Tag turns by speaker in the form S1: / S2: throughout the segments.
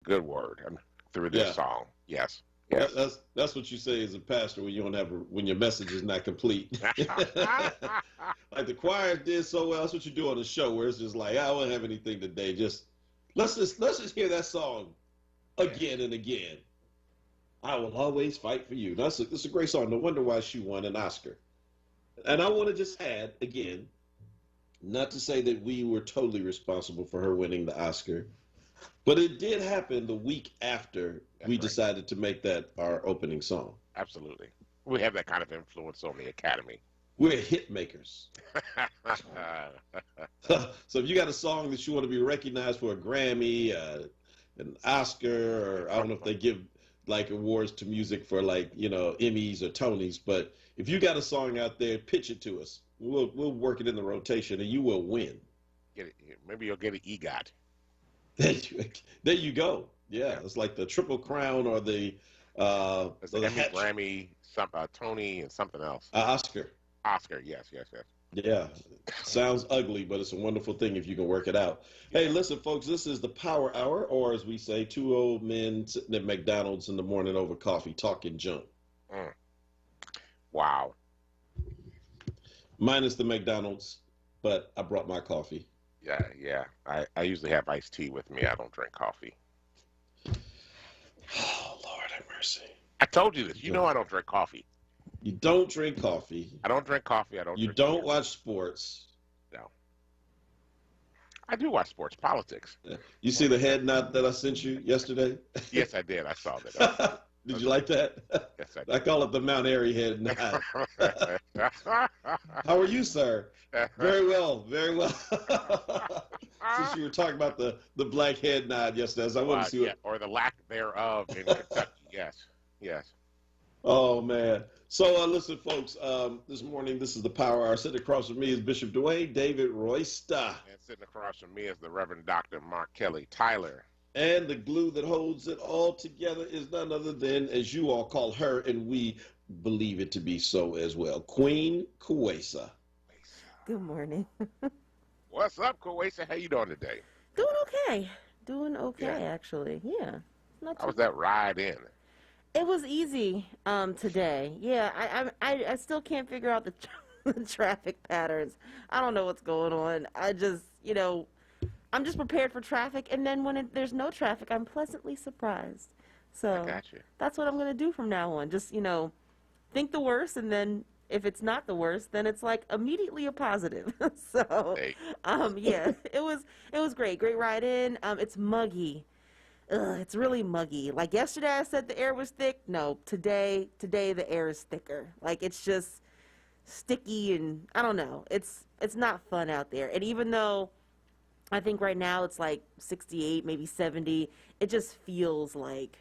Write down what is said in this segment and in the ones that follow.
S1: good word through this
S2: Yeah.
S1: song. Yes. Yes.
S2: That's what you say as a pastor when you don't have when your message is not complete. Like the choir did so well. That's what you do on the show where it's just like I don't have anything today. Just let's just hear that song again and again. I will always fight for you. That's a great song. No wonder why she won an Oscar. And I want to just add again, not to say that we were totally responsible for her winning the Oscar, but it did happen the week after we decided to make that our opening song.
S1: Absolutely. We have that kind of influence on the Academy.
S2: We're hit makers. So if you got a song that you want to be recognized for a Grammy, an Oscar, or I don't know if they give like awards to music for like, Emmys or Tonys, but if you got a song out there, pitch it to us. We'll work it in the rotation and you will win.
S1: Get it. Maybe you'll get an EGOT.
S2: There you go. Yeah, it's like the Triple Crown or the
S1: Emmy, Grammy, Tony, and something else.
S2: Oscar.
S1: Oscar, yes.
S2: Yeah, sounds ugly, but it's a wonderful thing if you can work it out. Hey, listen, folks, this is the Power Hour, or as we say, two old men sitting at McDonald's in the morning over coffee, talking junk.
S1: Wow.
S2: Minus the McDonald's, but I brought my coffee.
S1: Yeah. I usually have iced tea with me. I don't drink coffee.
S2: Oh, Lord have mercy.
S1: I told you this. You know I don't drink coffee.
S2: You don't drink coffee.
S1: I don't drink coffee.
S2: You don't watch sports.
S1: No. I do watch sports, politics.
S2: You see the head nod that I sent you yesterday?
S1: Yes, I did. I saw that.
S2: Did you like that?
S1: Yes, I did.
S2: I call it the Mount Airy head nod. How are you, sir? Very well, very well. Since you were talking about the black head nod yesterday, so I wanted to see what...
S1: or the lack thereof in Kentucky. Yes.
S2: Oh, man. So, listen, folks, this morning, this is the Power Hour. Sitting across from me is Bishop Dwayne David Royster.
S1: And sitting across from me is the Reverend Dr. Mark Kelly Tyler.
S2: And the glue that holds it all together is none other than, as you all call her, and we believe it to be so as well, Queen Kuwesa.
S3: Good morning.
S1: What's up, Kuwesa? How you doing today?
S3: Doing okay, actually. Yeah.
S1: How was that ride in?
S3: It was easy today. Yeah, I still can't figure out the traffic patterns. I don't know what's going on. I just, I'm just prepared for traffic, and then when there's no traffic, I'm pleasantly surprised. So
S1: I got you.
S3: That's what I'm going to do from now on. Just, think the worst, and then if it's not the worst, then it's like immediately a positive. So, yeah, it was great. Great ride in. It's muggy. It's really muggy. Like yesterday I said the air was thick. No, today the air is thicker. Like it's just sticky and I don't know. It's not fun out there. And even though I think right now it's like 68, maybe 70, it just feels like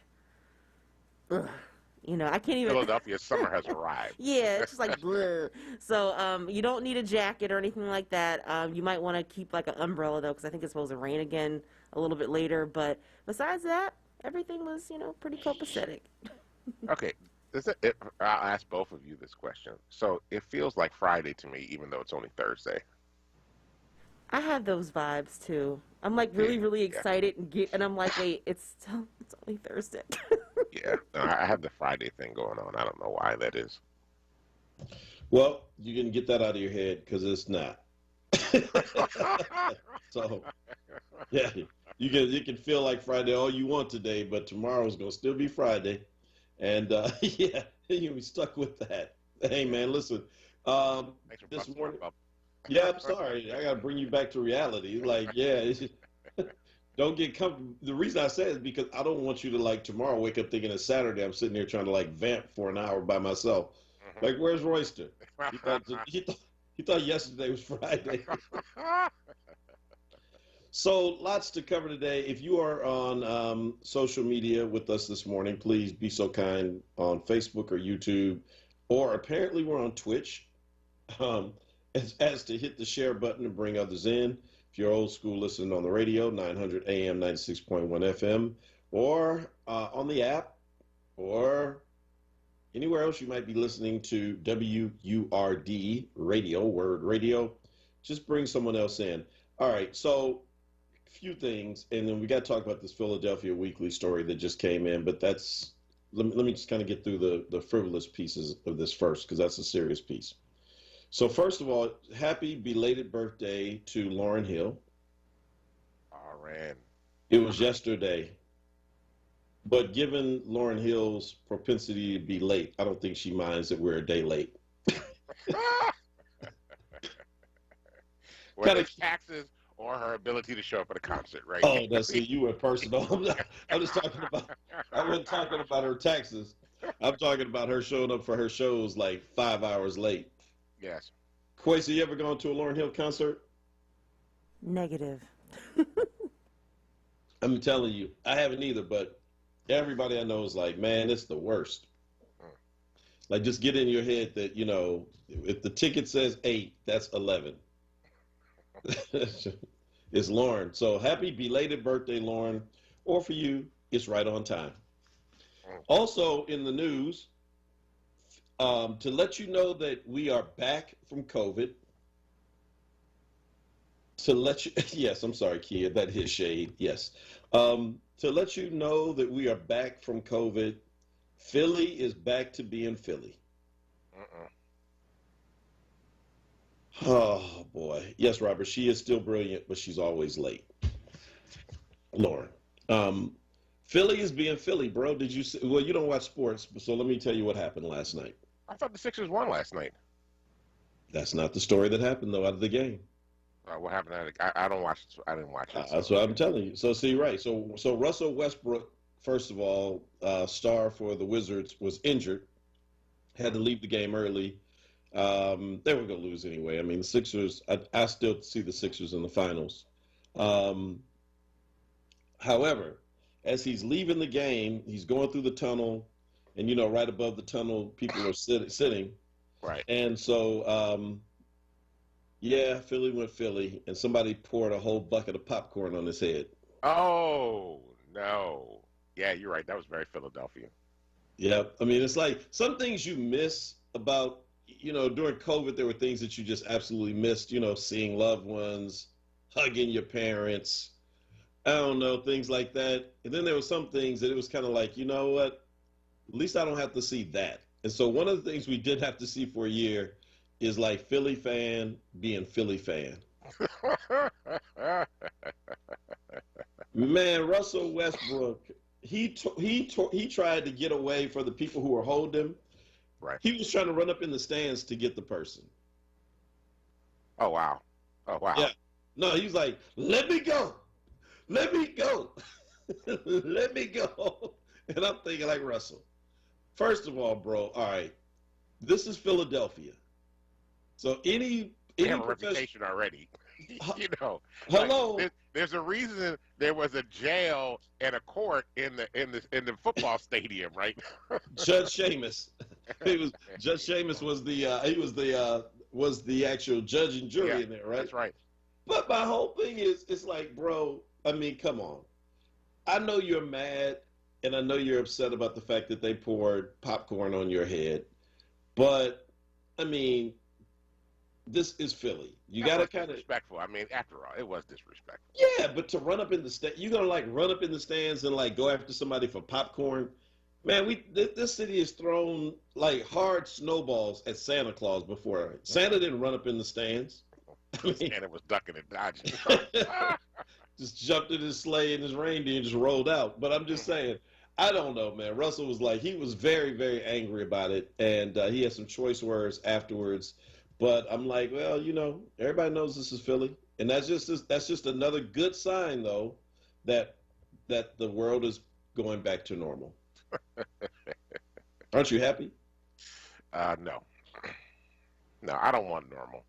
S3: I can't even.
S1: Philadelphia summer has arrived.
S3: Yeah, it's just like bleh. So you don't need a jacket or anything like that. You might want to keep like an umbrella though, because I think it's supposed to rain again a little bit later. But besides that, everything was pretty copacetic.
S1: Okay, I'll ask both of you this question. So it feels like Friday to me, even though it's only Thursday.
S3: I have those vibes too. I'm like really excited and I'm like, wait, it's only Thursday.
S1: Yeah, no, I have the Friday thing going on. I don't know why that is.
S2: Well, you can get that out of your head because it's not. So, yeah, you can feel like Friday all you want today, but tomorrow's gonna still be Friday, and yeah, you'll be stuck with that. Hey, man, listen, this morning. Yeah, I'm sorry. I got to bring you back to reality. Like, yeah, don't get comfortable. The reason I say it is because I don't want you to, like, tomorrow wake up thinking it's Saturday. I'm sitting here trying to, like, vamp for an hour by myself. Mm-hmm. Like, where's Royster? He thought yesterday was Friday. So, lots to cover today. If you are on social media with us this morning, please be so kind on Facebook or YouTube, or apparently we're on Twitch. As to hit the share button and bring others in. If you're old school listening on the radio, 900 AM, 96.1 FM, or on the app, or anywhere else you might be listening to WURD radio, Word Radio, just bring someone else in. All right, so few things, and then we got to talk about this Philadelphia Weekly story that just came in. But that's let me just kind of get through the frivolous pieces of this first, because that's a serious piece. So first of all, happy belated birthday to Lauryn Hill.
S1: Lauren.
S2: It was yesterday, but given Lauryn Hill's propensity to be late, I don't think she minds that we're a day late.
S1: Whether it's taxes or her ability to show up at a concert, right?
S2: Oh, that's it. You were personal. I'm just talking about. I wasn't talking about her taxes. I'm talking about her showing up for her shows like 5 hours late.
S1: Yes.
S2: Quasi, you ever gone to a Lauryn Hill concert?
S3: Negative.
S2: I'm telling you, I haven't either. But everybody I know is like, man, it's the worst. Like, just get in your head that, you know, if the ticket says 8, that's 11. It's Lauren. So happy belated birthday, Lauren. Or for you, it's right on time. Also in the news, to let you know that we are back from COVID. To let you, yes, I'm sorry, Kia, that hit shade. Yes. To let you know that we are back from COVID. Philly is back to being Philly. Oh boy, yes, Robert. She is still brilliant, but she's always late. Lauren, Philly is being Philly, bro. Did you see? Well, you don't watch sports, so let me tell you what happened last night.
S1: I thought the Sixers won last night.
S2: That's not the story that happened though out of the game.
S1: What happened? I don't watch. I didn't watch it. So.
S2: That's what I'm telling you. So see, right. So Russell Westbrook, first of all, star for the Wizards, was injured, had to leave the game early. They were going to lose anyway. I mean, the Sixers, I still see the Sixers in the finals. However, as he's leaving the game, he's going through the tunnel, and, you know, right above the tunnel, people are sitting.
S1: Right.
S2: And so, yeah, Philly went Philly, and somebody poured a whole bucket of popcorn on his head.
S1: Oh, no. Yeah, you're right. That was very Philadelphia.
S2: Yeah. I mean, it's like some things you miss about, you know, during COVID, there were things that you just absolutely missed, you know, seeing loved ones, hugging your parents, I don't know, things like that. And then there were some things that it was kind of like, you know what, at least I don't have to see that. And so one of the things we did have to see for a year is like Philly fan being Philly fan. Man, Russell Westbrook, he tried to get away for the people who were holding him.
S1: Right.
S2: He was trying to run up in the stands to get the person.
S1: Oh, wow. Oh, wow.
S2: Yeah. No, he was like, let me go. Let me go. Let me go. And I'm thinking like, Russell, first of all, bro, all right, this is Philadelphia. So any
S1: have a reputation already. You know.
S2: Hello.
S1: Like, there's a reason there was a jail and a court in the football stadium, right?
S2: Judge Seamus. Judge Seamus was the actual judge and jury in there, right?
S1: That's right.
S2: But my whole thing is, it's like, bro, I mean, come on. I know you're mad, and I know you're upset about the fact that they poured popcorn on your head, but I mean, this is Philly. You got to kind of
S1: disrespectful. I mean, after all, it was disrespectful.
S2: Yeah, but to run up in the stand, you're gonna like run up in the stands and like go after somebody for popcorn. Man, this city has thrown like hard snowballs at Santa Claus before. Santa didn't run up in the stands.
S1: I mean, Santa was ducking and dodging.
S2: Just jumped in his sleigh and his reindeer and just rolled out. But I'm just saying, I don't know, man. Russell was like, he was very, very angry about it, and he had some choice words afterwards. But I'm like, well, you know, everybody knows this is Philly, and that's just another good sign, though, that the world is going back to normal. Aren't you happy?
S1: No, I don't want normal.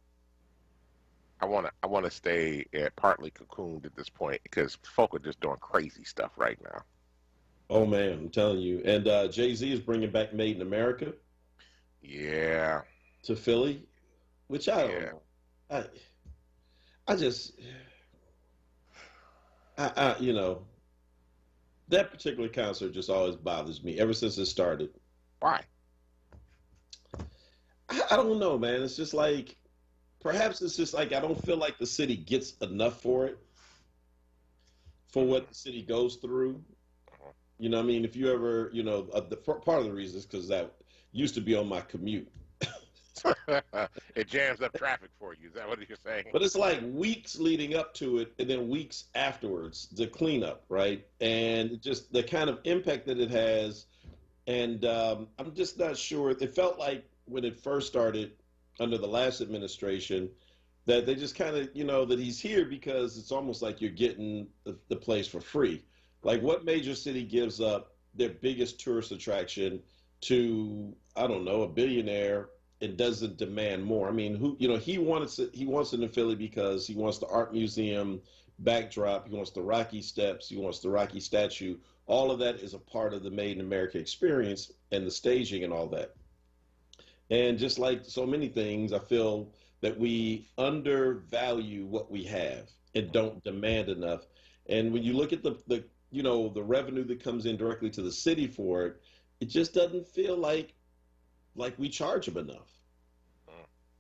S1: I want to stay partly cocooned at this point because folk are just doing crazy stuff right now.
S2: Oh man, I'm telling you. And Jay-Z is bringing back Made in America.
S1: Yeah.
S2: To Philly. Which I don't know. I just, you know, that particular concert just always bothers me ever since it started.
S1: Why?
S2: I don't know, man. It's just like, perhaps it's just like I don't feel like the city gets enough for it. for what the city goes through. You know what I mean? If you ever, part of the reason is because that used to be on my commute.
S1: It jams up traffic for you. Is that what you're saying?
S2: But it's like weeks leading up to it and then weeks afterwards, the cleanup, right? And just the kind of impact that it has. And I'm just not sure. It felt like when it first started under the last administration that they just kind of, that he's here because it's almost like you're getting the place for free. Like, what major city gives up their biggest tourist attraction to, I don't know, a billionaire and doesn't demand more? I mean, he wants it in Philly because he wants the art museum backdrop, he wants the Rocky Steps, he wants the Rocky statue. All of that is a part of the Made in America experience and the staging and all that. And just like so many things, I feel that we undervalue what we have and don't demand enough. And when you look at the revenue that comes in directly to the city for it, it just doesn't feel like we charge him enough.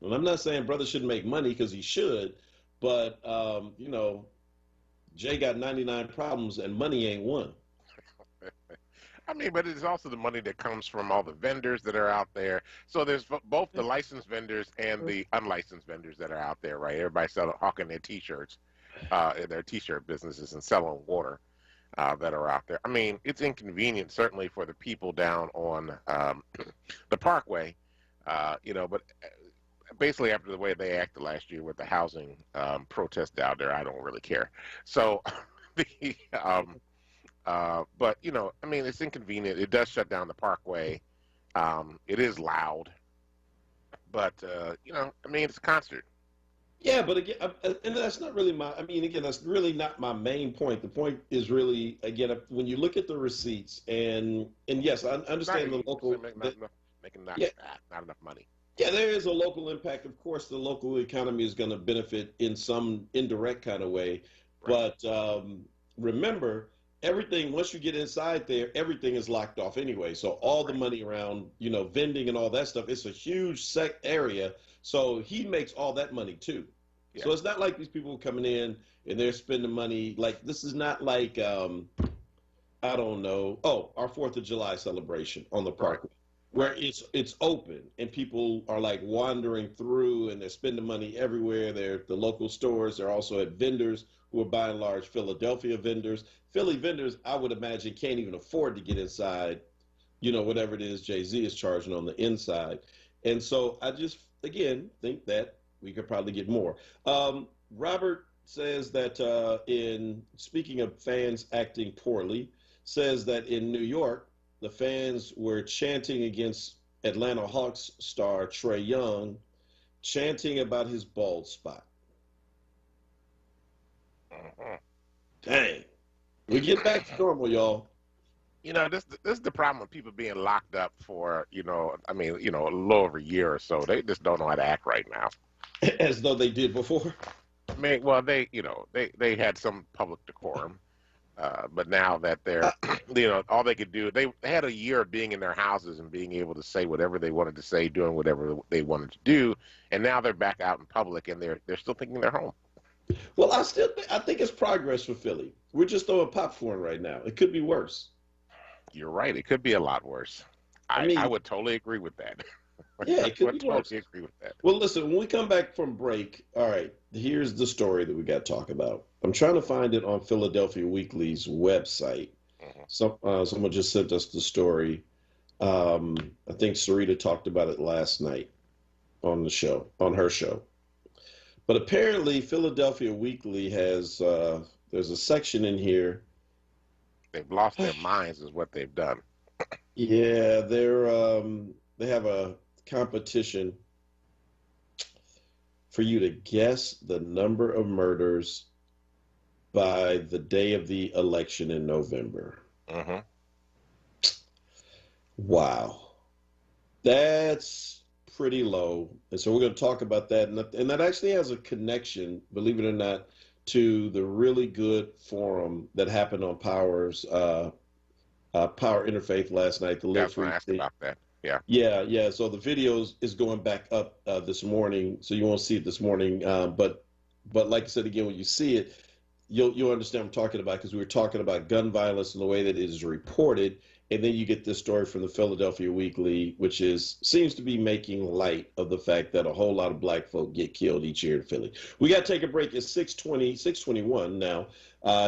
S2: And I'm not saying brother shouldn't make money, because he should, but Jay got 99 problems and money ain't one.
S1: I mean, but it's also the money that comes from all the vendors that are out there. So there's both the licensed vendors and the unlicensed vendors that are out there, right? Everybody hawking their T-shirts, their T-shirt businesses, and selling water that are out there. I mean, it's inconvenient, certainly, for the people down on the Parkway, but basically after the way they acted last year with the housing protest out there, I don't really care. So but I mean, it's inconvenient. It does shut down the Parkway. It is loud, but I mean, it's a concert.
S2: Yeah, but again, and that's not really that's really not my main point. The point is really, again, when you look at the receipts, and yes, I understand the local
S1: making not enough money.
S2: Yeah, there is a local impact. Of course, the local economy is going to benefit in some indirect kind of way, right. But remember, everything, once you get inside there, everything is locked off anyway. So all the money around, vending and all that stuff, it's a huge area. So he makes all that money too. Yeah. So it's not like these people coming in and they're spending money. Like, this is not like, I don't know. Oh, our 4th of July celebration on the park, right, where it's open and people are like wandering through and they're spending money everywhere. They're at the local stores. They're also at vendors who are by and large Philadelphia vendors. Philly vendors, I would imagine, can't even afford to get inside, whatever it is Jay-Z is charging on the inside. And so I just, again, think that we could probably get more. Robert says that in speaking of fans acting poorly, says that in New York, the fans were chanting against Atlanta Hawks star Trae Young, chanting about his bald spot. Dang. We get back to normal, y'all.
S1: This is the problem with people being locked up for, a little over a year or so. They just don't know how to act right now.
S2: As though they did before.
S1: I mean, well, they had some public decorum. But now that they're, all they could do, they had a year of being in their houses and being able to say whatever they wanted to say, doing whatever they wanted to do. And now they're back out in public and they're still thinking they're home.
S2: Well, I think it's progress for Philly. We're just throwing popcorn right now. It could be worse.
S1: You're right. It could be a lot worse. I would totally agree with that.
S2: Yeah, it could be worse.
S1: Totally agree with that.
S2: Well, listen, when we come back from break, all right, here's the story that we got to talk about. I'm trying to find it on Philadelphia Weekly's website. Mm-hmm. Someone just sent us the story. I think Sarita talked about it last night on her show. But apparently, Philadelphia Weekly has there's a section in here.
S1: They've lost their minds, is what they've done.
S2: Yeah, they have a competition for you to guess the number of murders by the day of the election in November.
S1: Mm-hmm.
S2: Wow, that's pretty low. And so we're going to talk about that. And that actually has a connection, believe it or not, to the really good forum that happened on Power Interfaith last night.
S1: That's when I asked about that. Yeah.
S2: Yeah. So the video is going back up this morning, so you won't see it this morning. But like I said again, when you see it, you'll understand what I'm talking about, because we were talking about gun violence and the way that it is reported, and then you get this story from the Philadelphia Weekly, which seems to be making light of the fact that a whole lot of black folk get killed each year in Philly. We got to take a break. It's 6:21 now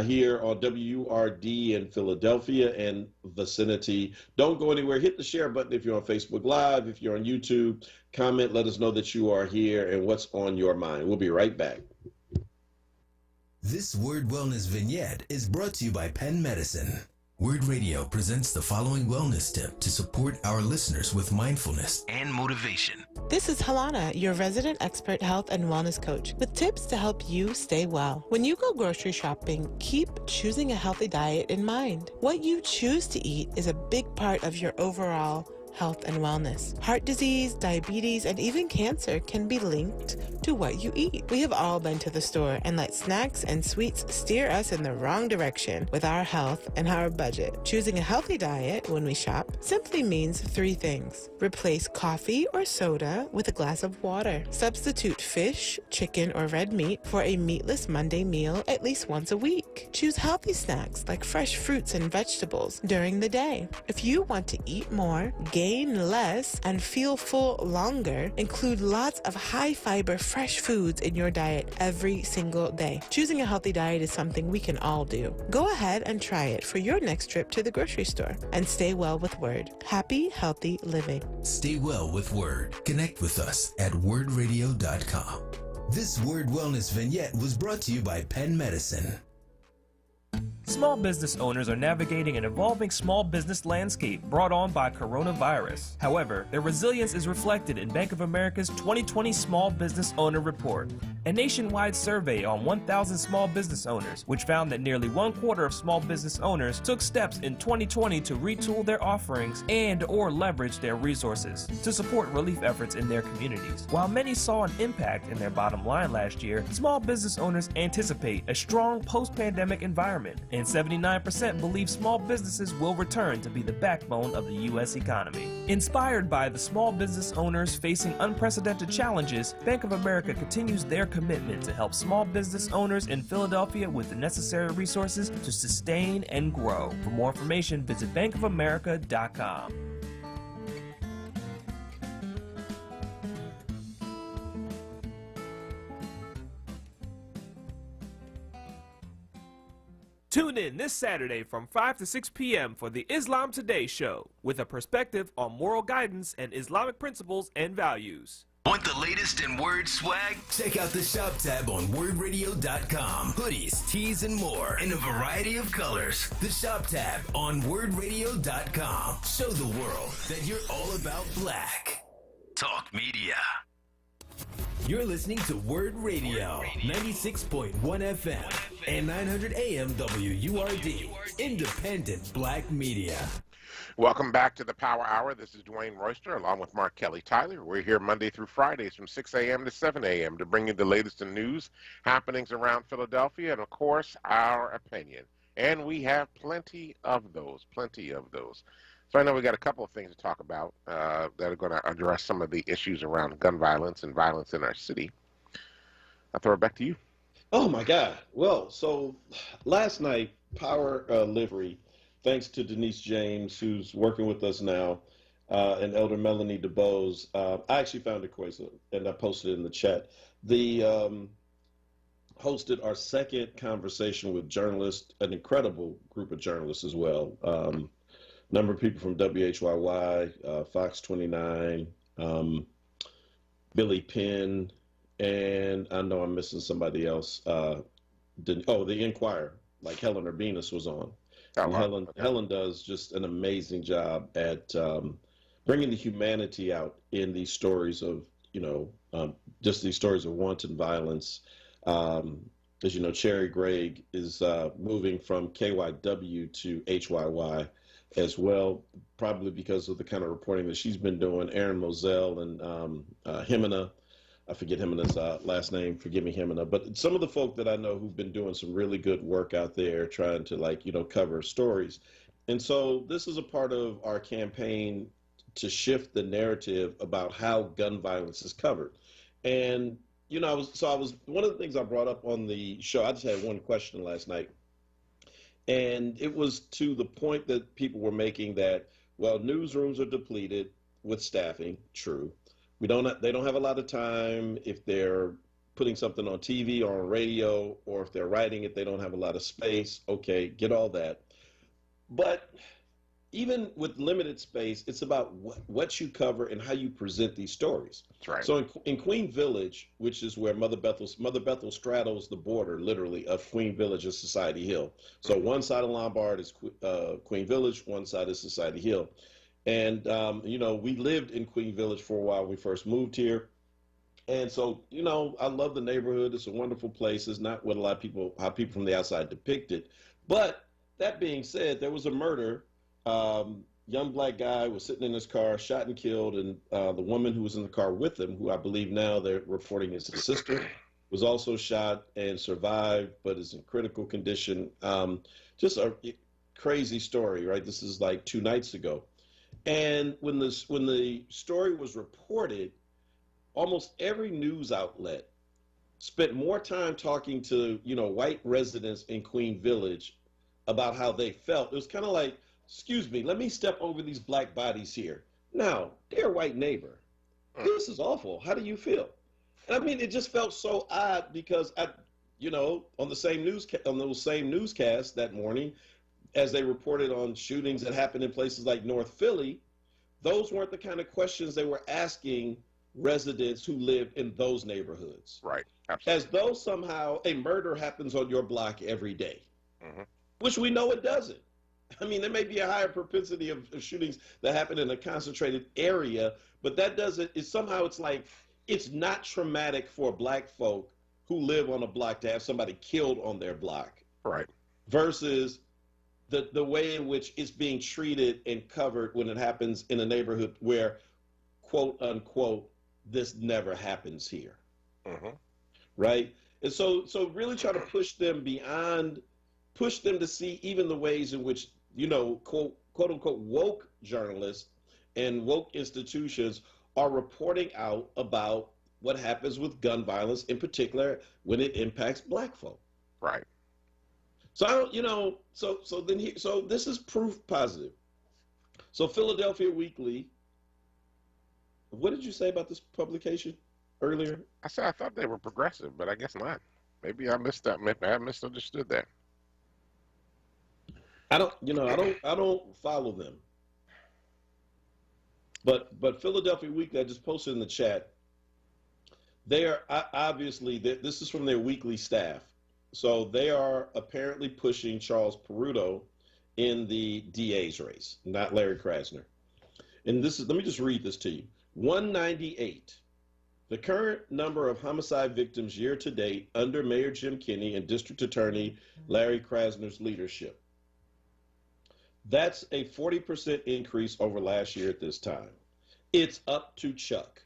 S2: here on WURD in Philadelphia and vicinity. Don't go anywhere. Hit the share button if you're on Facebook Live. If you're on YouTube, comment. Let us know that you are here and what's on your mind. We'll be right back.
S4: This Word Wellness vignette is brought to you by Penn Medicine. Word Radio presents the following wellness tip to support our listeners with mindfulness and motivation.
S5: This is Halana, your resident expert health and wellness coach, with tips to help you stay well. When you go grocery shopping, keep choosing a healthy diet in mind. What you choose to eat is a big part of your overall health and wellness. Heart disease, diabetes, and even cancer can be linked to what you eat. We have all been to the store and let snacks and sweets steer us in the wrong direction with our health and our budget. Choosing a healthy diet when we shop simply means 3 things. Replace coffee or soda with a glass of water. Substitute fish, chicken, or red meat for a meatless Monday meal at least once a week. Choose healthy snacks like fresh fruits and vegetables during the day. If you want to eat more, gain less, and feel full longer, include lots of high-fiber fresh foods in your diet every single day. Choosing a healthy diet is something we can all do. Go ahead and try it for your next trip to the grocery store. And stay well with Word. Happy, healthy living.
S4: Stay well with Word. Connect with us at wordradio.com. This Word Wellness vignette was brought to you by Penn Medicine.
S6: Small business owners are navigating an evolving small business landscape brought on by coronavirus. However, their resilience is reflected in Bank of America's 2020 Small Business Owner Report, a nationwide survey on 1,000 small business owners, which found that nearly 1/4 of small business owners took steps in 2020 to retool their offerings and or leverage their resources to support relief efforts in their communities. While many saw an impact in their bottom line last year, small business owners anticipate a strong post-pandemic environment, and 79% believe small businesses will return to be the backbone of the U.S. economy. Inspired by the small business owners facing unprecedented challenges, Bank of America continues their commitment to help small business owners in Philadelphia with the necessary resources to sustain and grow. For more information, visit bankofamerica.com. Tune in this Saturday from 5 to 6 p.m. for the Islam Today show, with a perspective on moral guidance and Islamic principles and values.
S4: Want the latest in Word swag? Check out the shop tab on wordradio.com. Hoodies, tees, and more in a variety of colors. The shop tab on wordradio.com. Show the world that you're all about black. Talk media. You're listening to Word Radio, 96.1 FM and 900 AM WURD, independent black media.
S1: Welcome back to the Power Hour. This is Dwayne Royster along with Mark Kelly Tyler. We're here Monday through Fridays from 6 a.m. to 7 a.m. to bring you the latest in news, happenings around Philadelphia, and, of course, our opinion. And we have plenty of those. So I know we got a couple of things to talk about that are going to address some of the issues around gun violence and violence in our city. I'll throw it back to you.
S2: Oh, my God. Well, so last night, Power Livery, thanks to Denise James, who's working with us now, and Elder Melanie DeBose, I actually found it quiz, and I posted it in the chat. Hosted our second conversation with journalists, an incredible group of journalists as well. Number of people from WHYY, Fox 29, Billy Penn, and I know I'm missing somebody else. The Inquirer, like Helen Urbanus was on. Helen does just an amazing job at bringing the humanity out in these stories of, just these stories of wanton violence. As you know, Cherry Gregg is moving from KYW to HYY as well, probably because of the kind of reporting that she's been doing. Aaron Moselle and Himina, I forget Himina's last name, forgive me, Himina, but some of the folk that I know who've been doing some really good work out there trying to cover stories. And so this is a part of our campaign to shift the narrative about how gun violence is covered. And, I was one of the things I brought up on the show. I just had one question last night, and it was to the point that people were making that, well, newsrooms are depleted with staffing. True. They don't have a lot of time if they're putting something on TV or on radio, or if they're writing it, they don't have a lot of space. Okay, get all that. But even with limited space, it's about what you cover and how you present these stories.
S1: That's right.
S2: So in Queen Village, which is where Mother Bethel straddles the border, literally, of Queen Village and Society Hill. So one side of Lombard is Queen Village, one side is Society Hill. And, we lived in Queen Village for a while when we first moved here. And so, I love the neighborhood. It's a wonderful place. It's not what how people from the outside depict it. But that being said, there was a murder. Young black guy was sitting in his car, shot and killed. And the woman who was in the car with him, who I believe now they're reporting is his sister, was also shot and survived, but is in critical condition. Just a crazy story, right? This is like 2 nights ago. And when the story was reported, almost every news outlet spent more time talking to, white residents in Queen Village about how they felt. It was kind of like, excuse me, let me step over these black bodies here. Now, dear white neighbor, this is awful. How do you feel? And I mean, it just felt so odd because on those same newscasts that morning, as they reported on shootings that happened in places like North Philly, those weren't the kind of questions they were asking residents who lived in those neighborhoods.
S1: Right. Absolutely.
S2: As though somehow a murder happens on your block every day, which we know it doesn't. I mean, there may be a higher propensity of shootings that happen in a concentrated area, but that doesn't, it's like, it's not traumatic for black folk who live on a block to have somebody killed on their block.
S1: Right.
S2: Versus the way in which it's being treated and covered when it happens in a neighborhood where, quote unquote, this never happens here. Right? And so really try to push them to see even the ways in which, quote unquote, woke journalists and woke institutions are reporting out about what happens with gun violence, in particular when it impacts black folk.
S1: Right.
S2: So I don't, so this is proof positive. So Philadelphia Weekly, what did you say about this publication earlier?
S1: I said I thought they were progressive, but I guess not. Maybe I missed that. Maybe I misunderstood that.
S2: I don't follow them. But Philadelphia Weekly, I just posted in the chat. They are obviously, this is from their weekly staff. So they are apparently pushing Charles Peruto in the DA's race, not Larry Krasner. And let me just read this to you. 198. The current number of homicide victims year to date under Mayor Jim Kenney and District Attorney Larry Krasner's leadership. That's a 40% increase over last year at this time. It's up to Chuck.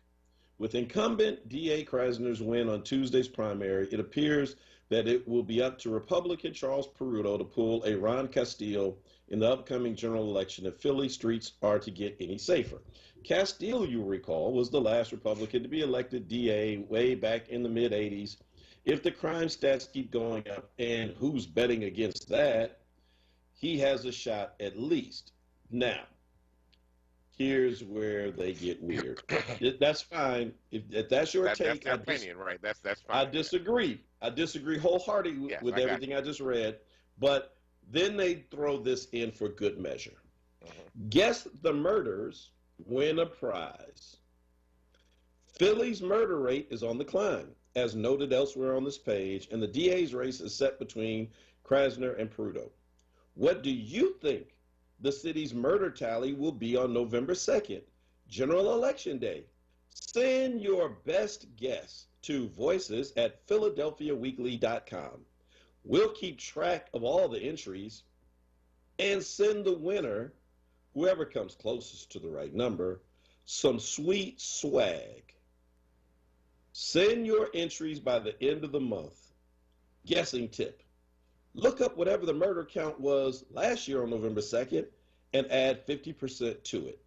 S2: With incumbent DA Krasner's win on Tuesday's primary, it appears that it will be up to Republican Charles Peruto to pull a Ron Castile in the upcoming general election if Philly streets are to get any safer. Castile, you recall, was the last Republican to be elected DA way back in the mid-'80s. If the crime stats keep going up, and who's betting against that, he has a shot at least. Now, here's where they get weird. That's fine. If that's your take,
S1: that's their opinion, right? That's fine.
S2: I disagree. I disagree wholeheartedly with everything I just read. But then they throw this in for good measure. Guess the murders win a prize. Philly's murder rate is on the climb, as noted elsewhere on this page, and the DA's race is set between Krasner and Peruto. What do you think the city's murder tally will be on November 2nd, General Election Day? Send your best guess to voices@philadelphiaweekly.com. We'll keep track of all the entries and send the winner, whoever comes closest to the right number, some sweet swag. Send your entries by the end of the month. Guessing tip. Look up whatever the murder count was last year on November 2nd and add 50% to it.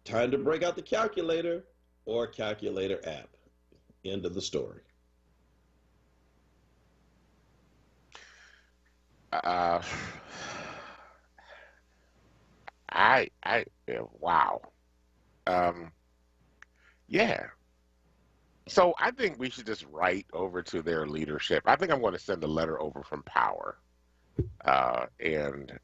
S2: Time to break out the calculator or calculator app. End of the story.
S1: Uh, yeah, wow. Um, yeah. So I think we should just write over to their leadership. I think I'm going to send a letter over from Power, and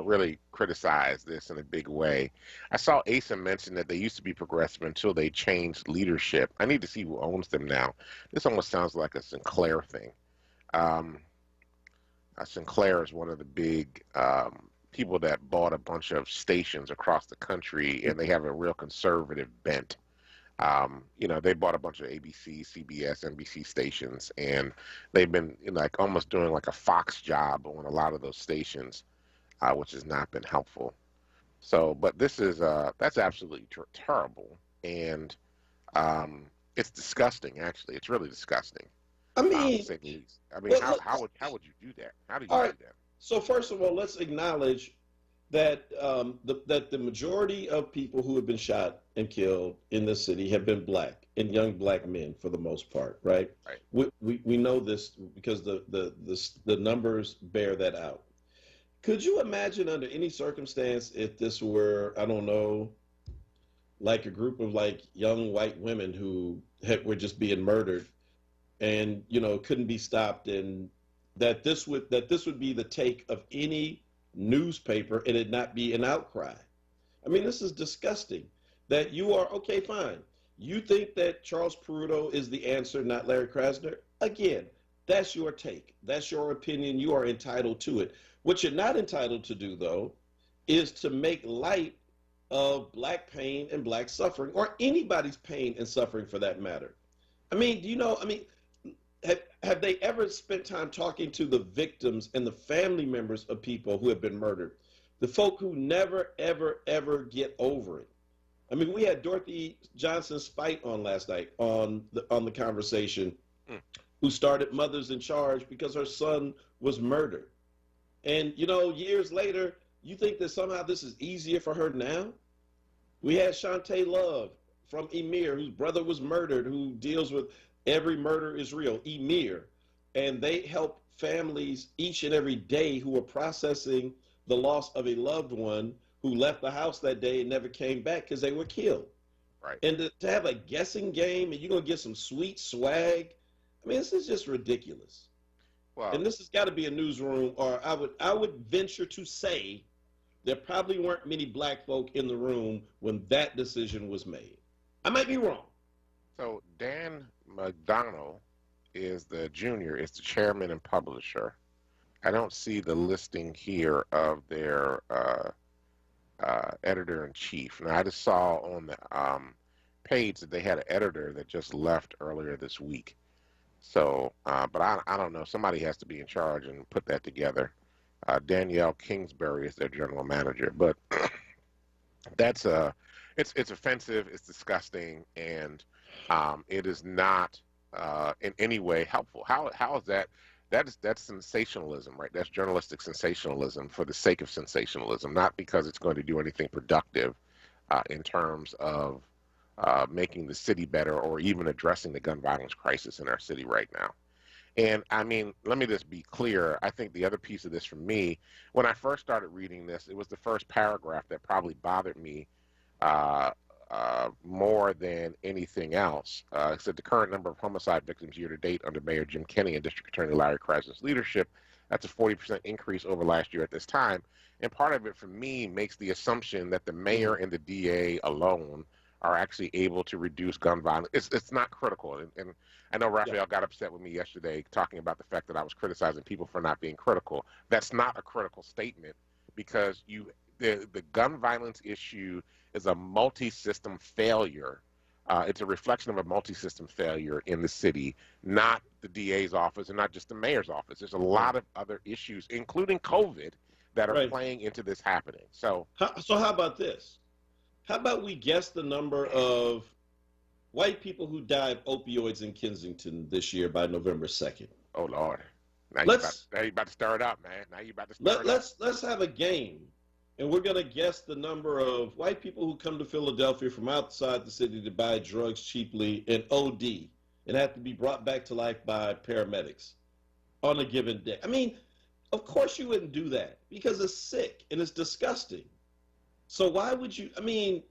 S1: really criticize this in a big way. I saw Asa mention that they used to be progressive until they changed leadership. I need to see who owns them now. This almost sounds like a Sinclair thing. Um, Sinclair is one of the big people that bought a bunch of stations across the country, and they have a real conservative bent. They bought a bunch of ABC, CBS, NBC stations, and they've been like almost doing like a Fox job on a lot of those stations, which has not been helpful. So, but this is that's absolutely terrible, and it's disgusting. Actually, it's really disgusting.
S2: I mean,
S1: to say the least. I mean,
S2: well,
S1: how would you do that? How do you
S2: all
S1: do
S2: right.
S1: that?
S2: So first of all, let's acknowledge that that the majority of people who have been shot and killed in the city have been black and young black men for the most part, right?
S1: Right.
S2: We know this because the numbers bear that out. Could you imagine under any circumstance if this were, I don't know, like a group of like young white women who were just being murdered and couldn't be stopped, and that this would be the take of any newspaper and it not be an outcry? I mean, this is disgusting. That you are okay, fine. You think that Charles Peruto is the answer, not Larry Krasner? Again, that's your take. That's your opinion. You are entitled to it. What you're not entitled to do, though, is to make light of black pain and black suffering, or anybody's pain and suffering for that matter. I mean, have they ever spent time talking to the victims and the family members of people who have been murdered? The folk who never, ever, ever get over it. I mean, we had Dorothy Johnson Spite on last night on the conversation, who started Mothers in Charge because her son was murdered. And, years later, you think that somehow this is easier for her now? We had Shantae Love from Emir, whose brother was murdered, who deals with Every Murder is Real, Emir. And they help families each and every day who are processing the loss of a loved one who left the house that day and never came back because they were killed.
S1: Right.
S2: And to have a guessing game and you're going to get some sweet swag, I mean, this is just ridiculous.
S1: Wow.
S2: And this has got to be a newsroom, or I would venture to say there probably weren't many black folk in the room when that decision was made. I might be wrong.
S1: So Dan McDonnell is the chairman and publisher. I don't see the listing here of their editor-in-chief. Now, I just saw on the page that they had an editor that just left earlier this week. So, but I don't know. Somebody has to be in charge and put that together. Danielle Kingsbury is their general manager. But that's it's offensive, it's disgusting, and it is not in any way helpful. How is that? That's sensationalism, right? That's journalistic sensationalism for the sake of sensationalism, not because it's going to do anything productive in terms of making the city better or even addressing the gun violence crisis in our city right now. And I mean, let me just be clear. I think the other piece of this for me, when I first started reading this, it was the first paragraph that probably bothered me more than anything else. It said the current number of homicide victims year to date under Mayor Jim Kenney and District Attorney Larry Krasner's leadership, that's a 40% increase over last year at this time. And part of it for me makes the assumption that the mayor and the DA alone are actually able to reduce gun violence. It's not critical. And I know Raphael got upset with me yesterday talking about the fact that I was criticizing people for not being critical. That's not a critical statement, because the gun violence issue is a multi-system failure. It's a reflection of a multi-system failure in the city, not the DA's office and not just the mayor's office. There's a lot of other issues, including COVID, that are playing into this happening. So
S2: how about this? How about we guess the number of white people who died of opioids in Kensington this year by November 2nd?
S1: Oh, Lord. Now you're about to stir it up, man. Now you're about to stir it up.
S2: Let's have a game, and we're going to guess the number of white people who come to Philadelphia from outside the city to buy drugs cheaply and OD and have to be brought back to life by paramedics on a given day. I mean, of course you wouldn't do that because it's sick and it's disgusting. So why would you? I mean,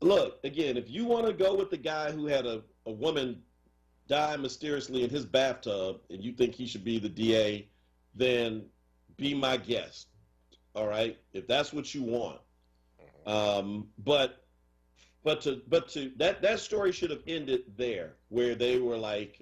S2: look, again, if you want to go with the guy who had a woman die mysteriously in his bathtub and you think he should be the DA, then be my guest. All right, if that's what you want. But that story should have ended there, where they were like,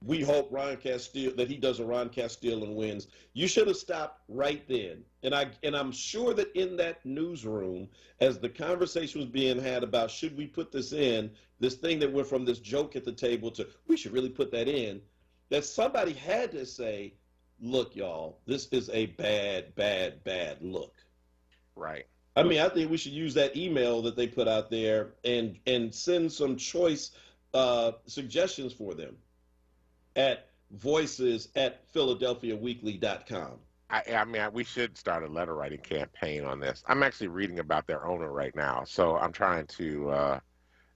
S2: we hope Ron Castile, that he does a Ron Castile and wins. You should have stopped right then. And I'm sure that in that newsroom, as the conversation was being had about should we put this in, this thing that went from this joke at the table to we should really put that in, that somebody had to say, look, y'all, this is a bad, bad, bad look.
S1: Right.
S2: I mean, I think we should use that email that they put out there and send some choice suggestions for them at voices@philadelphiaweekly.com.
S1: I mean, we should start a letter writing campaign on this. I'm actually reading about their owner right now. So I'm trying to,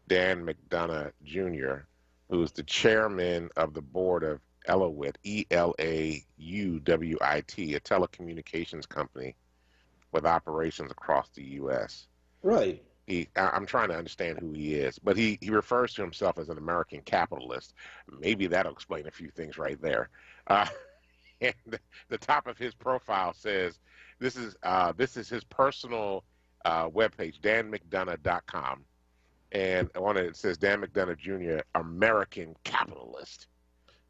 S1: Dan McDonough Jr., who's the chairman of the board of ELAUWIT, ELAUWIT, a telecommunications company with operations across the U.S.
S2: Right.
S1: I'm trying to understand who he is, but he refers to himself as an American capitalist. Maybe that'll explain a few things right there. And the top of his profile says, this is his personal webpage, danmcdonough.com. And on it says, Dan McDonough Jr., American capitalist.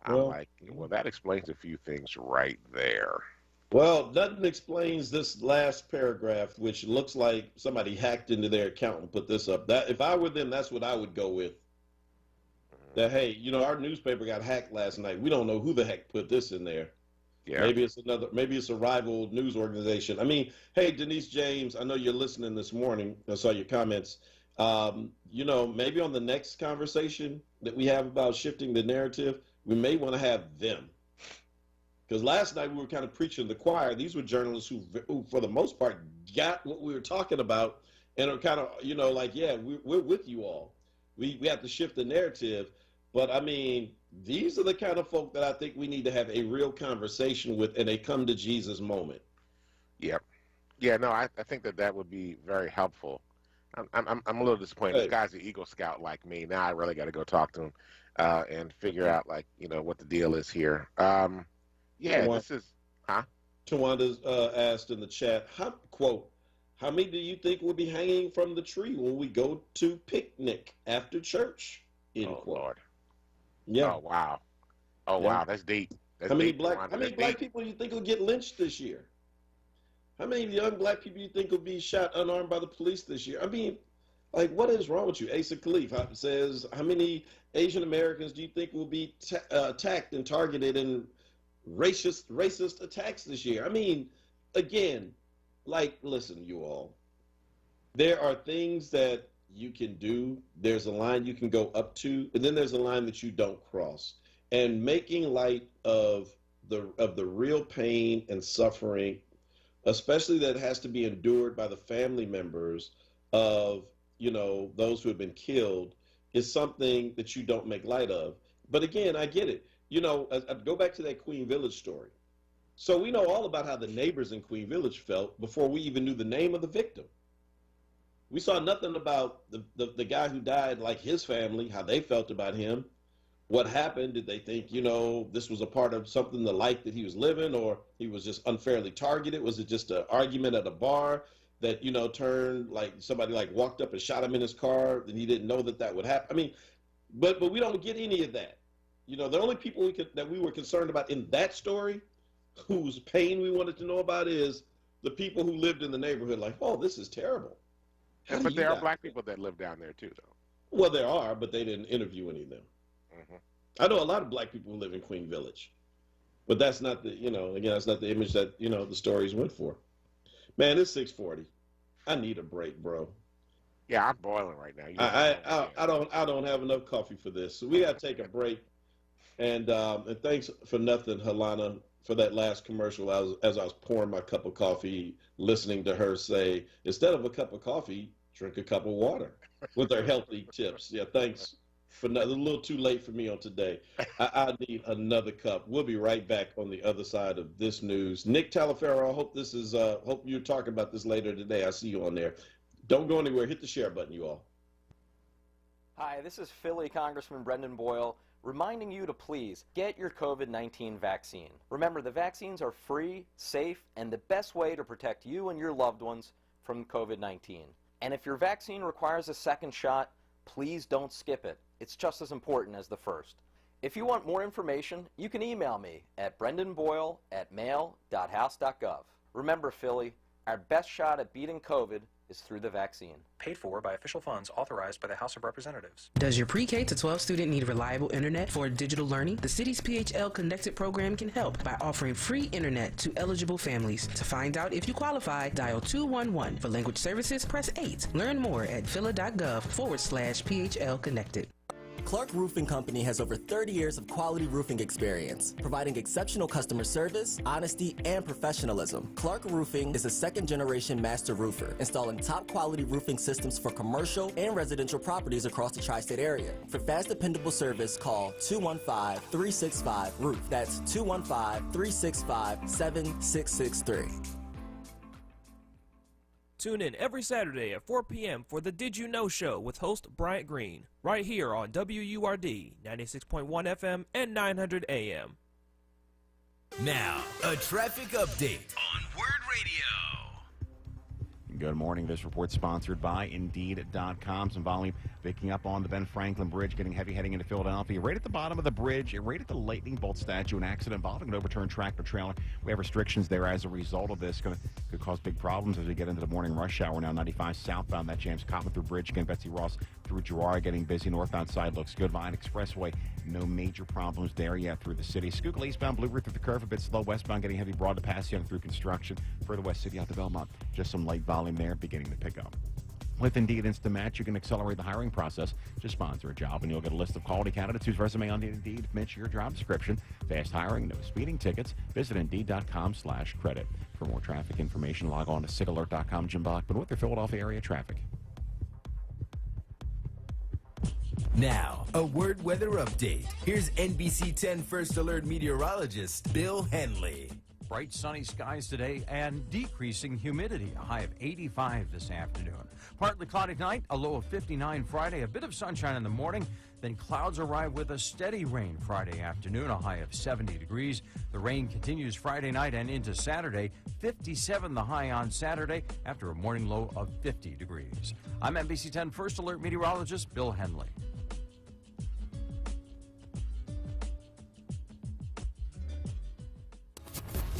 S1: I'm like, well, that explains a few things right there.
S2: Well, nothing explains this last paragraph, which looks like somebody hacked into their account and put this up. That if I were them, that's what I would go with. That, hey, our newspaper got hacked last night. We don't know who the heck put this in there. Yeah. Maybe it's a rival news organization. I mean, hey, Denise James, I know you're listening this morning. I saw your comments. Maybe on the next conversation that we have about shifting the narrative, we may want to have them. Because last night we were kind of preaching the choir. These were journalists who, for the most part, got what we were talking about and are kind of, we're with you all. We have to shift the narrative. But, I mean, these are the kind of folk that I think we need to have a real conversation with in a come to Jesus moment.
S1: Yep. Yeah, no, I think that would be very helpful. I'm a little disappointed. Hey. This guy's an Eagle Scout like me. Now I really got to go talk to him and figure out, what the deal is here. This is, huh?
S2: Tawanda's asked in the chat, quote, how many do you think will be hanging from the tree when we go to picnic after church? End quote.
S1: Lord.
S2: Yeah.
S1: Oh, wow. Oh, wow. That's deep.
S2: How many black people do you think will get lynched this year? How many young black people do you think will be shot unarmed by the police this year? I mean, what is wrong with you? Asa Khalif says, how many Asian Americans do you think will be attacked and targeted in racist attacks this year? I mean, again, listen, you all, there are things that you can do. There's a line you can go up to, and then there's a line that you don't cross. And making light of the real pain and suffering, especially that has to be endured by the family members of, those who have been killed, is something that you don't make light of. But again, I get it. I go back to that Queen Village story. So we know all about how the neighbors in Queen Village felt before we even knew the name of the victim. We saw nothing about the guy who died, like his family, how they felt about him. What happened? Did they think, this was a part of something, the life that he was living, or he was just unfairly targeted? Was it just an argument at a bar that, turned somebody walked up and shot him in his car and he didn't know that would happen? I mean, but we don't get any of that. The only people that we were concerned about in that story, whose pain we wanted to know about, is the people who lived in the neighborhood. Oh, this is terrible.
S1: But there are black people that live down there too, though.
S2: Well, there are, but they didn't interview any of them. Mm-hmm. I know a lot of black people who live in Queen Village, but that's not the, that's not the image that, the stories went for. Man, it's 6:40. I need a break, bro.
S1: Yeah, I'm boiling right now.
S2: I don't have enough coffee for this, so we got to take a break. And thanks for nothing, Helena, for that last commercial. As I was pouring my cup of coffee, listening to her say, instead of a cup of coffee, drink a cup of water, with her healthy tips. Yeah, thanks a little too late for me on today. I need another cup. We'll be right back on the other side of this news. Nick Talaferro, I hope this is hope you're talking about this later today. I see you on there. Don't go anywhere. Hit the share button, you all.
S7: Hi, this is Philly Congressman Brendan Boyle reminding you to please get your COVID-19 vaccine. Remember, the vaccines are free, safe, and the best way to protect you and your loved ones from COVID-19. And if your vaccine requires a second shot, please don't skip it. It's just as important as the first. If you want more information, you can email me at brendanboyle@mail.house.gov. Remember, Philly, our best shot at beating COVID is through the vaccine.
S8: Paid for by official funds authorized by the House of Representatives.
S9: Does your pre-K to 12 student need reliable internet for digital learning? The city's PHL Connected program can help by offering free internet to eligible families. To find out if you qualify, dial 211. For language services, press 8. Learn more at phila.gov/PHL Connected.
S10: Clark Roofing Company has over 30 years of quality roofing experience, providing exceptional customer service, honesty, and professionalism. Clark Roofing is a second-generation master roofer, installing top-quality roofing systems for commercial and residential properties across the tri-state area. For fast, dependable service, call 215-365-ROOF. That's 215-365-7663.
S6: Tune in every Saturday at 4 p.m. for the Did You Know Show with host Bryant Green, right here on WURD 96.1 FM and 900 AM.
S4: Now, a traffic update on WURD Radio.
S11: Good morning. This report sponsored by Indeed.com. Some volume picking up on the Ben Franklin Bridge, getting heavy heading into Philadelphia. Right at the bottom of the bridge, right at the lightning bolt statue, an accident involving an overturned tractor trailer. We have restrictions there as a result of this. Could cause big problems as we get into the morning rush hour now. 95 southbound, that jams Cottman through Bridge. Again, Betsy Ross through Girard, getting busy. Northbound side looks good. Vine Expressway, no major problems there yet through the city. Schuylkill eastbound, Blue Route through the curve, a bit slow. Westbound, getting heavy broad to Passyunk through construction. Further west city out to Belmont, just some light volume there beginning to pick up. With Indeed Instant Match, you can accelerate the hiring process. Just sponsor a job, and you'll get a list of quality candidates whose resume on Indeed match your job description. Fast hiring, no speeding tickets. Visit Indeed.com/credit. For more traffic information, log on to SIGAlert.com. Jim Bachman with your Philadelphia area traffic.
S4: Now, a WURD weather update. Here's NBC 10 First Alert meteorologist Bill Henley.
S12: Bright sunny skies today and decreasing humidity, a high of 85 this afternoon. Partly cloudy tonight, a low of 59 Friday, a bit of sunshine in the morning, then clouds arrive with a steady rain Friday afternoon, a high of 70 degrees. The rain continues Friday night and into Saturday, 57 the high on Saturday after a morning low of 50 degrees. I'm NBC 10 First Alert meteorologist Bill Henley.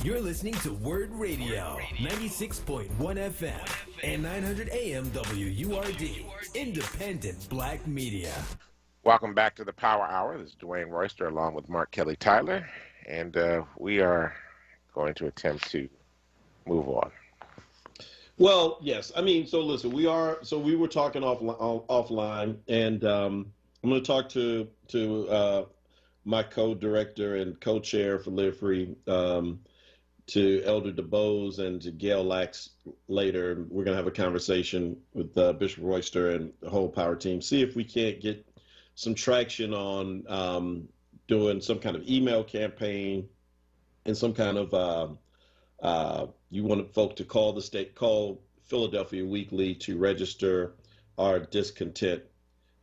S4: You're listening to WURD Radio, 96.1 FM and 900 AM WURD, independent black media.
S1: Welcome back to the Power Hour. This is Dwayne Royster along with Mark Kelly Tyler, and we are going to attempt to move on.
S2: Well, yes. I mean, so listen, we were talking offline, and I'm going to talk to my co-director and co-chair for Live Free, to Elder DeBose and to Gail Lax later. We're going to have a conversation with Bishop Royster and the whole power team, see if we can't get some traction on doing some kind of email campaign and some kind of, you want folk to call Philadelphia Weekly to register our discontent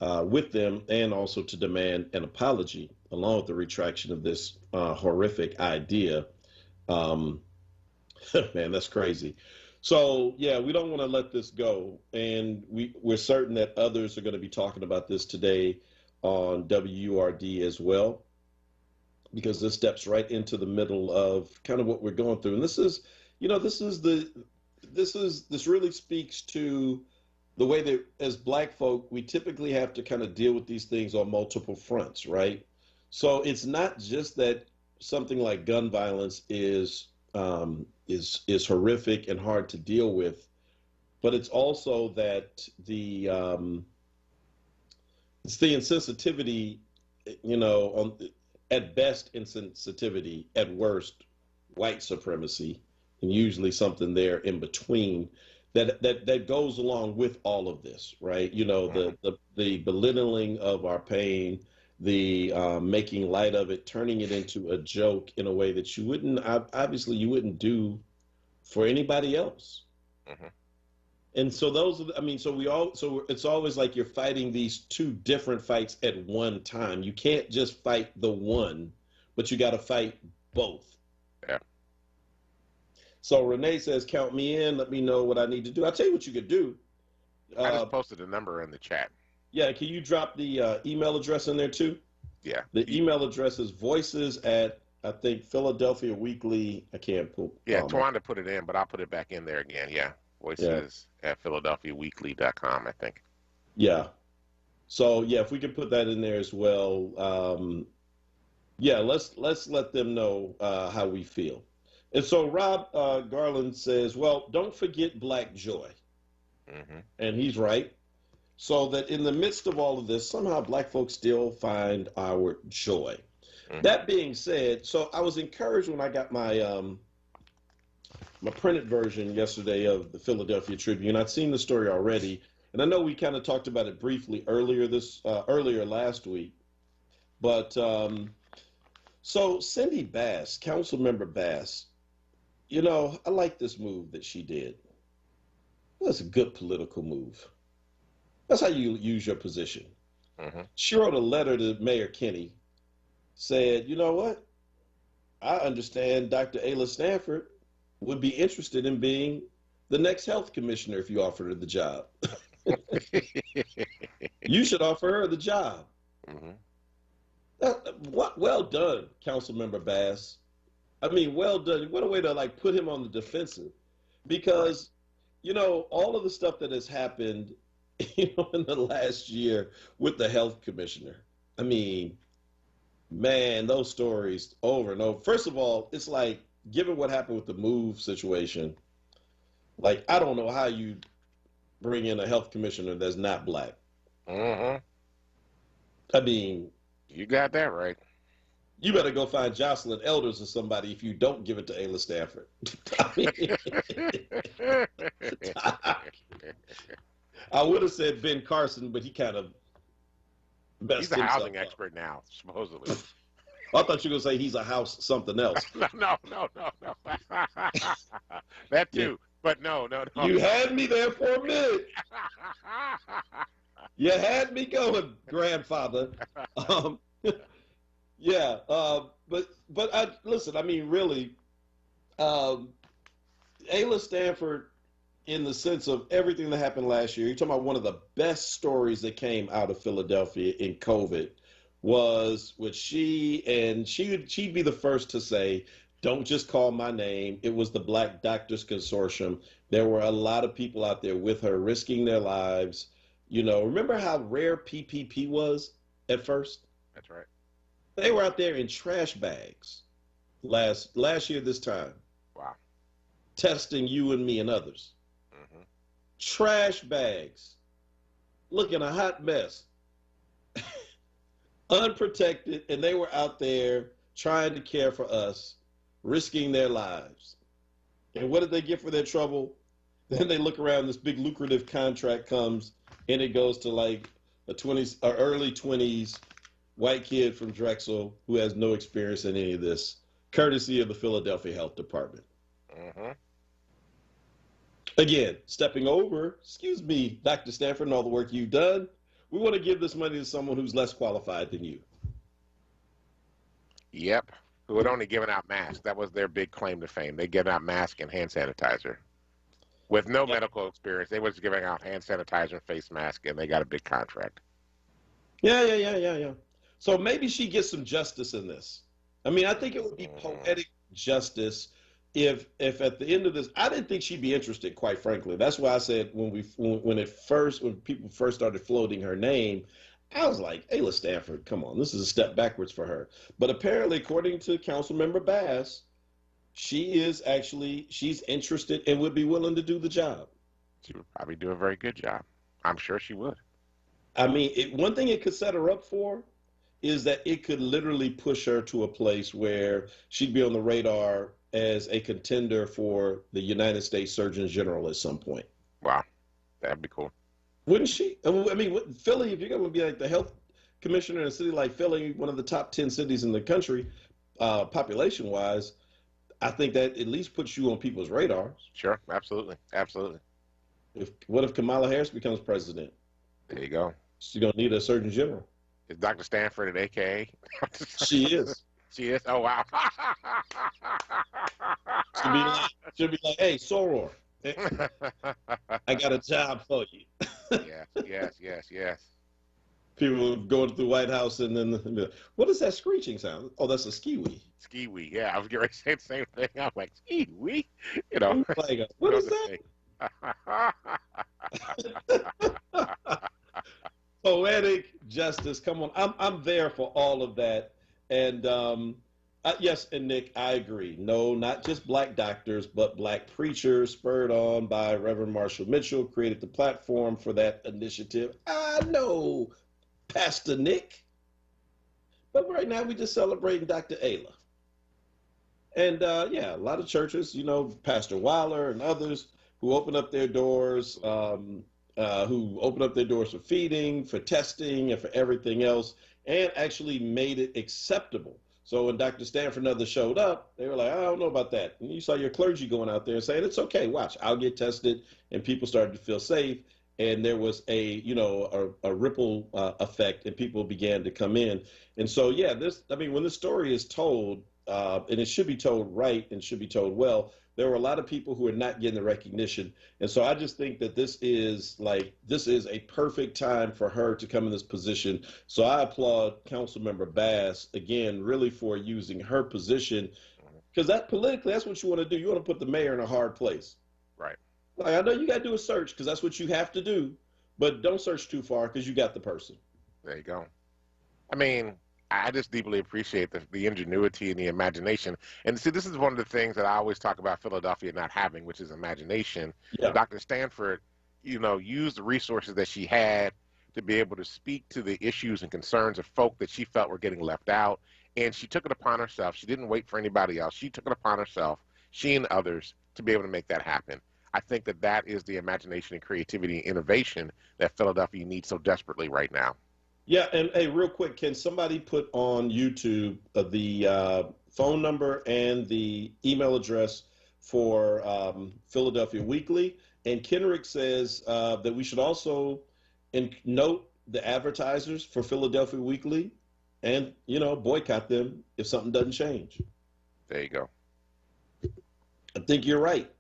S2: with them, and also to demand an apology along with the retraction of this horrific idea. Man, that's crazy. So, yeah, we don't want to let this go. And we're certain that others are going to be talking about this today on WURD as well, because this steps right into the middle of kind of what we're going through. And this really speaks to the way that as Black folk, we typically have to kind of deal with these things on multiple fronts, right? So it's not just that something like gun violence is horrific and hard to deal with, but it's also that it's the insensitivity, at best insensitivity, at worst white supremacy, and usually something there in between that goes along with all of this, right? You know, the belittling of our pain, the making light of it, turning it into a joke in a way that you wouldn't do for anybody else. And so it's always like you're fighting these two different fights at one time. You can't just fight the one, but you got to fight both.
S1: Yeah.
S2: So Renee says, count me in. Let me know what I need to do. I'll tell you what you could do.
S1: I just posted a number in the chat.
S2: Yeah, can you drop the email address in there too?
S1: Yeah.
S2: The email address is voices at, I think, Philadelphia Weekly. I can't pull.
S1: Yeah, Tawanda put it in, but I'll put it back in there again. Yeah. Voices at PhiladelphiaWeekly.com, I think.
S2: Yeah. So, yeah, if we could put that in there as well. Let's let them know how we feel. And so Rob Garland says, well, don't forget Black joy. And he's right. So that in the midst of all of this, somehow Black folks still find our joy. That being said, so I was encouraged when I got my my printed version yesterday of the Philadelphia Tribune. I'd seen the story already, and I know we kind of talked about it briefly earlier last week. But so Cindy Bass, Councilmember Bass, you know, I like this move that she did. That's a good political move. That's how you use your position. She wrote a letter to Mayor Kinney, said, you know what? I understand Dr. Ayla Stanford would be interested in being the next health commissioner if you offered her the job. You should offer her the job. Well done, Councilmember Bass. I mean, well done. What a way to like put him on the defensive, because you know all of the stuff that has happened, you know, in the last year with the health commissioner. I mean, man, those stories over and over. First of all, it's like, given what happened with the move situation, like, I don't know how you bring in a health commissioner that's not Black. I mean,
S1: you got that right.
S2: You better go find Jocelyn Elders or somebody if you don't give it to Ayla Stanford. I would have said Ben Carson, but he kind of
S1: He's a housing expert now, supposedly.
S2: I thought you were going to say he's a house something else.
S1: No. That too, yeah. But no.
S2: You had me there for a minute. You had me going, grandfather. But listen, I mean, really, Ayla Stanford, in the sense of everything that happened last year, you're talking about one of the best stories that came out of Philadelphia in COVID was with she'd be the first to say, don't just call my name. It was the Black Doctors Consortium. There were a lot of people out there with her risking their lives. You know, remember how rare PPP was at first?
S1: That's right.
S2: They were out there in trash bags last year this time.
S1: Wow.
S2: Testing you and me and others. Trash bags. Looking a hot mess. Unprotected, and they were out there trying to care for us, risking their lives. And what did they get for their trouble? Then they look around, this big lucrative contract comes, and it goes to like a early 20s white kid from Drexel who has no experience in any of this, courtesy of the Philadelphia Health Department. Again, stepping over, excuse me, Dr. Stanford, and all the work you've done. We want to give this money to someone who's less qualified than you.
S1: Yep. Who had only given out masks. That was their big claim to fame. They gave out masks and hand sanitizer. With no medical experience, they was giving out hand sanitizer and face mask, and they got a big contract.
S2: Yeah. So maybe she gets some justice in this. I mean, I think it would be poetic justice if at the end of this, I didn't think she'd be interested, quite frankly. That's why I said when people first started floating her name, I was like, Ayla Stanford, come on, this is a step backwards for her. But apparently, according to Councilmember Bass, she's interested and would be willing to do the job.
S1: She would probably do a very good job. I'm sure she would.
S2: I mean, one thing it could set her up for is that it could literally push her to a place where she'd be on the radar as a contender for the United States Surgeon General at some point.
S1: Wow, that'd be cool.
S2: Wouldn't she? I mean, Philly, if you're going to be like the health commissioner in a city like Philly, one of the top 10 cities in the country, population-wise, I think that at least puts you on people's radars.
S1: Sure, absolutely, absolutely.
S2: What if Kamala Harris becomes president?
S1: There you go.
S2: She's going to need a Surgeon General.
S1: Is Dr. Stanford an AKA?
S2: She is.
S1: She is? Oh, wow.
S2: She'll be like, hey, Soror, I got a job for you.
S1: Yes.
S2: People going through the White House and then, like, what is that screeching sound? Oh, that's a skiwi.
S1: Skiwi, yeah. I was getting ready to say the same thing. I'm like, skiwi? You know.
S2: Like, what is that? Poetic justice. Come on. I'm there for all of that. And yes, and Nick, I agree. No, not just black doctors, but black preachers, spurred on by Reverend Marshall Mitchell, created the platform for that initiative. I know, Pastor Nick. But right now we're just celebrating Dr. Ayla. And yeah, a lot of churches, you know, Pastor Weiler and others who open up their doors, for feeding, for testing, and for everything else, and actually made it acceptable. So when Dr. Stanford and others showed up, they were like, I don't know about that. And you saw your clergy going out there and saying, it's okay, watch, I'll get tested. And people started to feel safe. And there was a ripple effect, and people began to come in. And so, yeah, when this story is told, and it should be told right and should be told well, there were a lot of people who are not getting the recognition. And so I just think that this is a perfect time for her to come in this position. So I applaud Councilmember Bass, again, really for using her position, because that politically, that's what you want to do. You want to put the mayor in a hard place.
S1: Right.
S2: Like, I know you got to do a search because that's what you have to do, but don't search too far because you got the person.
S1: There you go. I mean, I just deeply appreciate the ingenuity and the imagination. And see, this is one of the things that I always talk about Philadelphia not having, which is imagination. Yeah. Dr. Stanford, used the resources that she had to be able to speak to the issues and concerns of folk that she felt were getting left out. And she took it upon herself. She didn't wait for anybody else. She took it upon herself, she and others, to be able to make that happen. I think that is the imagination and creativity and innovation that Philadelphia needs so desperately right now.
S2: Yeah, and hey, real quick, can somebody put on YouTube the phone number and the email address for Philadelphia Weekly? And Kenrick says that we should also note the advertisers for Philadelphia Weekly and, boycott them if something doesn't change.
S1: There you go.
S2: I think you're right.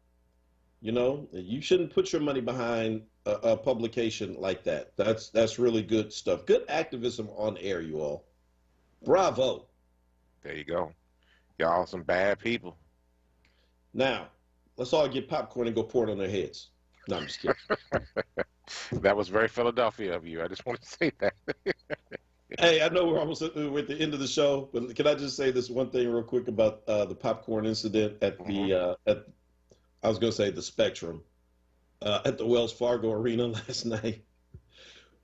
S2: You shouldn't put your money behind a publication like that. That's really good stuff. Good activism on air, you all. Bravo.
S1: There you go. Y'all some bad people.
S2: Now, let's all get popcorn and go pour it on their heads. No, I'm just kidding.
S1: That was very Philadelphia of you. I just want to say that.
S2: Hey, I know we're almost at the end of the show, but can I just say this one thing real quick about the popcorn incident at I was going to say the Spectrum, at the Wells Fargo Arena last night.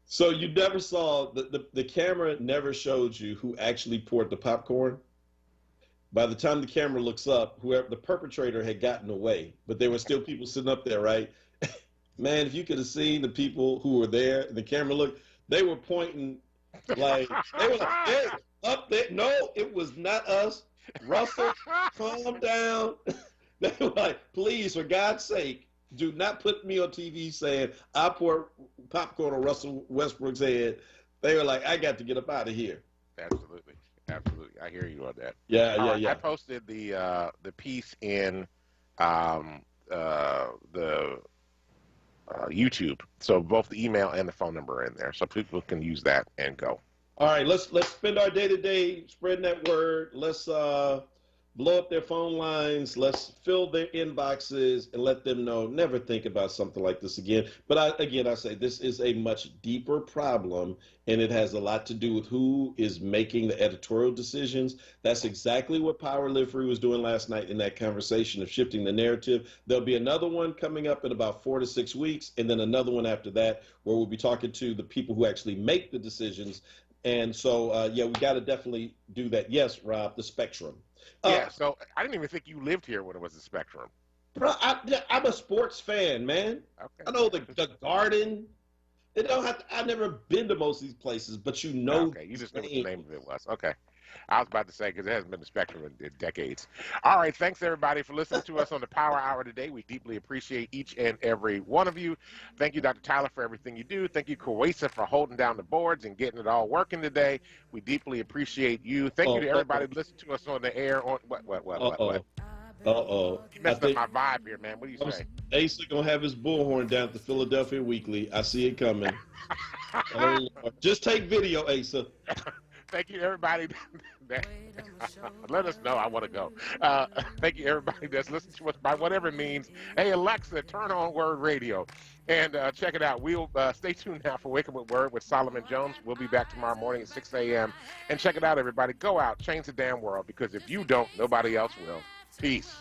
S2: So you never saw, the camera never showed you who actually poured the popcorn. By the time the camera looks up, whoever the perpetrator had gotten away, but there were still people sitting up there, right? Man, if you could have seen the people who were there, and the camera looked, they were pointing like, they were like, hey, up there. No, it was not us. Russell, calm down. They were like, please, for God's sake, do not put me on TV saying I pour popcorn on Russell Westbrook's head. They were like, I got to get up out of here.
S1: Absolutely. I hear you on that.
S2: Yeah.
S1: I posted the piece in the YouTube, so both the email and the phone number are in there, so people can use that and go.
S2: All right, let's spend our day-to-day spreading that word. Let's blow up their phone lines. Let's fill their inboxes and let them know, never think about something like this again. But I say this is a much deeper problem, and it has a lot to do with who is making the editorial decisions. That's exactly what Power Live Free was doing last night in that conversation of shifting the narrative. There'll be another one coming up in about 4 to 6 weeks, and then another one after that where we'll be talking to the people who actually make the decisions. And so, we got to definitely do that. Yes, Rob, the Spectrum.
S1: Yeah, so I didn't even think you lived here when it was the Spectrum.
S2: Bro, I'm a sports fan, man.
S1: Okay.
S2: I know the Garden. It don't have to, I've never been to most of these places, but you know.
S1: Okay, you just knew what the name of it was. Okay. I was about to say, because it hasn't been the Spectrum in decades. All right, thanks everybody for listening to us on the Power Hour today. We deeply appreciate each and every one of you. Thank you, Dr. Tyler, for everything you do. Thank you, Kawesa, for holding down the boards and getting it all working today. We deeply appreciate you. Thank you to everybody listening to us on the air. On what?
S2: Uh-oh.
S1: You messed up my vibe here, man. What do you say?
S2: Asa gonna have his bullhorn down at the Philadelphia Weekly. I see it coming. Oh, Lord. Just take video, Asa.
S1: Thank you, everybody. Let us know. I want to go. Thank you, everybody that's listening to us by whatever means. Hey, Alexa, turn on Word Radio and check it out. We'll stay tuned now for Wake Up with Word with Solomon Jones. We'll be back tomorrow morning at 6 a.m. And check it out, everybody. Go out, change the damn world, because if you don't, nobody else will. Peace.